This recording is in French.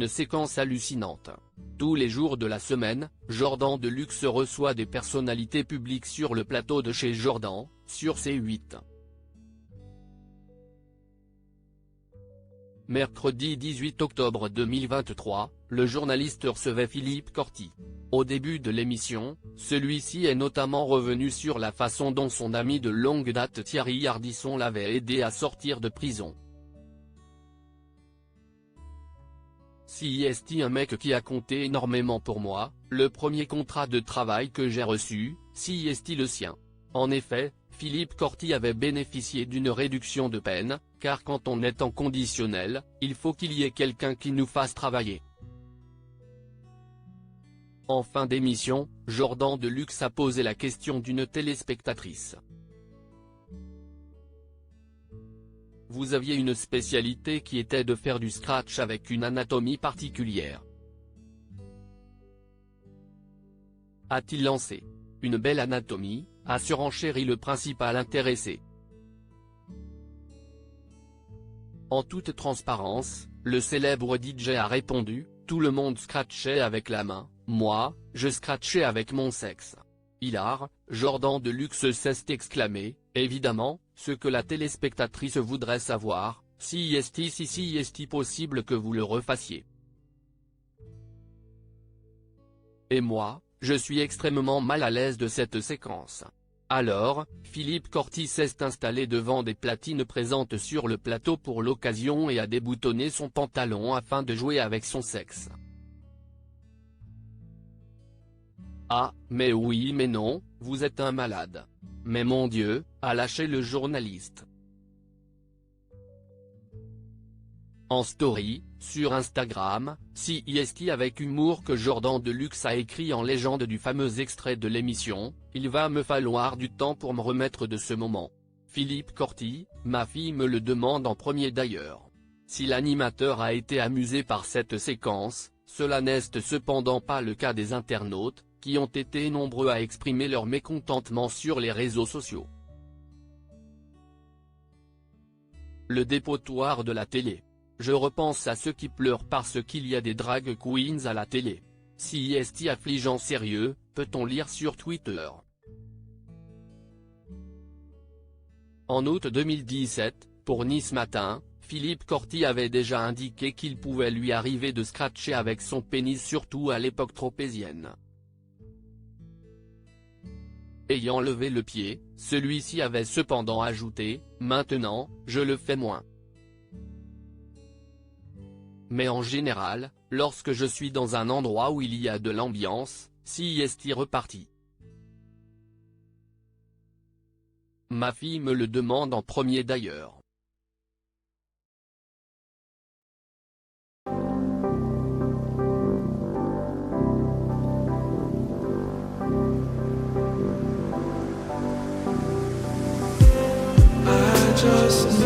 une séquence hallucinante. Tous les jours de la semaine, Jordan Deluxe reçoit des personnalités publiques sur le plateau de chez Jordan, sur C8. Mercredi 18 octobre 2023, le journaliste recevait Philippe Corti. Au début de l'émission, celui-ci est notamment revenu sur la façon dont son ami de longue date Thierry Ardisson l'avait aidé à sortir de prison. C'est un mec qui a compté énormément pour moi, le premier contrat de travail que j'ai reçu, c'est le sien. En effet, Philippe Corti avait bénéficié d'une réduction de peine, car quand on est en conditionnel, il faut qu'il y ait quelqu'un qui nous fasse travailler. En fin d'émission, Jordan Deluxe a posé la question d'une téléspectatrice. Vous aviez une spécialité qui était de faire du scratch avec une anatomie particulière. A-t-il lancé une belle anatomie, a surenchéri le principal intéressé. En toute transparence, le célèbre DJ a répondu, tout le monde scratchait avec la main, moi, je scratchais avec mon sexe. Hilar, Jordan Deluxe s'est exclamé, évidemment, ce que la téléspectatrice voudrait savoir, si est-il possible que vous le refassiez. Et moi, je suis extrêmement mal à l'aise de cette séquence. Alors, Philippe Corti s'est installé devant des platines présentes sur le plateau pour l'occasion et a déboutonné son pantalon afin de jouer avec son sexe. Ah, mais oui mais non, vous êtes un malade. Mais mon Dieu, a lâché le journaliste. En story, sur Instagram, c'est avec humour que Jordan Deluxe a écrit en légende du fameux extrait de l'émission, il va me falloir du temps pour me remettre de ce moment. Philippe Corti, ma fille me le demande en premier d'ailleurs. Si l'animateur a été amusé par cette séquence, cela n'est cependant pas le cas des internautes, qui ont été nombreux à exprimer leur mécontentement sur les réseaux sociaux. Le dépotoir de la télé. Je repense à ceux qui pleurent parce qu'il y a des drag queens à la télé. Si est affligeant sérieux, peut-on lire sur Twitter. En août 2017, pour Nice Matin, Philippe Corti avait déjà indiqué qu'il pouvait lui arriver de scratcher avec son pénis surtout à l'époque tropézienne. Ayant levé le pied, celui-ci avait cependant ajouté, maintenant, je le fais moins. Mais en général, lorsque je suis dans un endroit où il y a de l'ambiance, c'est reparti. Ma fille me le demande en premier d'ailleurs. Just